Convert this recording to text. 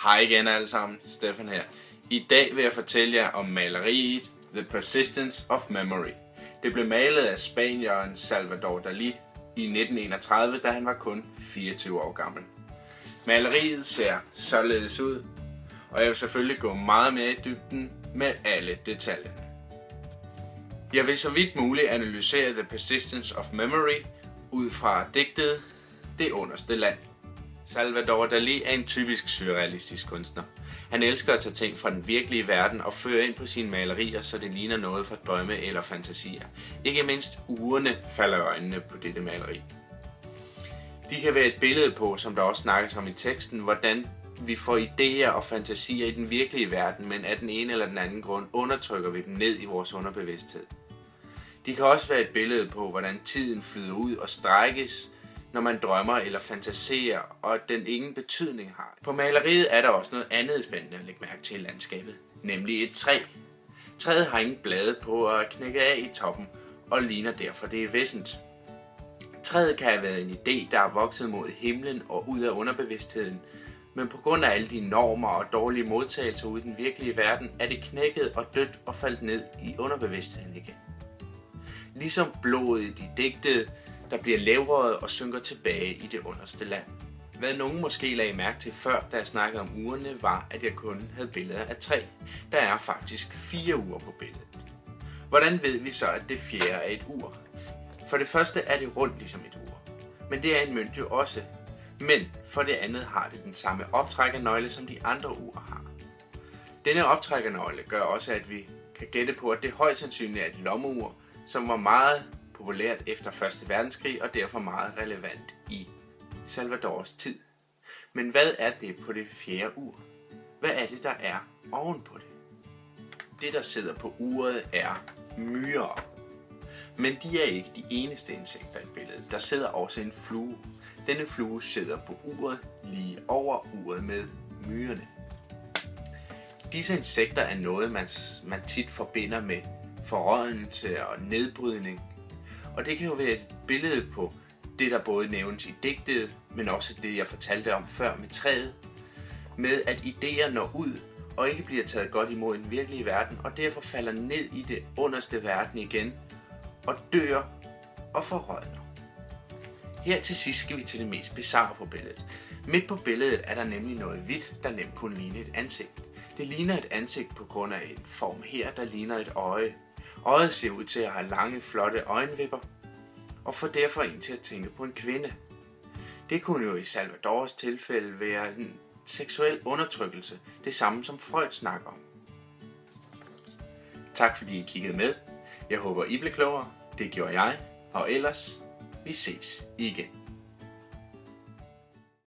Hej igen alle sammen, Stefan her. I dag vil jeg fortælle jer om maleriet The Persistence of Memory. Det blev malet af spanieren Salvador Dalí i 1931, da han var kun 24 år gammel. Maleriet ser således ud, og jeg vil selvfølgelig gå meget mere i dybden med alle detaljerne. Jeg vil så vidt muligt analysere The Persistence of Memory ud fra digtet Det underste land. Salvador Dalí er en typisk surrealistisk kunstner. Han elsker at tage ting fra den virkelige verden og føre ind på sine malerier, så det ligner noget fra drømme eller fantasier. Ikke mindst urene falder i øjnene på dette maleri. De kan være et billede på, som der også snakkes om i teksten, hvordan vi får idéer og fantasier i den virkelige verden, men af den ene eller den anden grund undertrykker vi dem ned i vores underbevidsthed. De kan også være et billede på, hvordan tiden flyder ud og strækkes, når man drømmer eller fantaserer, og at den ingen betydning har. På maleriet er der også noget andet spændende at lægge mærke til i landskabet, nemlig et træ. Træet har ingen blade på og er knækket af i toppen, og ligner derfor det er væssent. Træet kan have været en idé, der er vokset mod himlen og ud af underbevidstheden, men på grund af alle de normer og dårlige modtagelser ude i den virkelige verden, er det knækket og dødt og faldt ned i underbevidstheden igen. Ligesom blodet i digtet, der bliver levret og synker tilbage i det underste land. Hvad nogen måske lagde mærke til før, da jeg snakkede om urene, var, at jeg kun havde billeder af 3. Der er faktisk 4 ure på billedet. Hvordan ved vi så, at det fjerde er et ur? For det første er det rundt ligesom et ur, men det er en mønt jo også. Men for det andet har det den samme optrækkernøgle, som de andre ure har. Denne optrækkernøgle gør også, at vi kan gætte på, at det højst sandsynligt er et lommeur, som var meget populært efter 1. verdenskrig og derfor meget relevant i Salvadors tid. Men hvad er det på det fjerde ur? Hvad er det, der er ovenpå det? Det, der sidder på uret, er myrer. Men de er ikke de eneste insekter i billedet. Der sidder også en flue. Denne flue sidder på uret lige over uret med myrerne. Disse insekter er noget, man tit forbinder med forrådnelse og nedbrydning. Og det kan jo være et billede på det, der både nævnes i digtet, men også det, jeg fortalte om før med træet. Med at idéer når ud og ikke bliver taget godt imod i den virkelige verden, og derfor falder ned i det underste verden igen, og dør og forrådner. Her til sidst skal vi til det mest bizarre på billedet. Midt på billedet er der nemlig noget hvidt, der nemt kunne ligne et ansigt. Det ligner et ansigt på grund af en form her, der ligner et øje. Øjet ser ud til at have lange, flotte øjenvipper, og får derfor en til at tænke på en kvinde. Det kunne jo i Salvadors tilfælde være en seksuel undertrykkelse, det samme som Freud snakker om. Tak fordi I kiggede med. Jeg håber I blev klogere. Det gjorde jeg, og ellers, vi ses igen.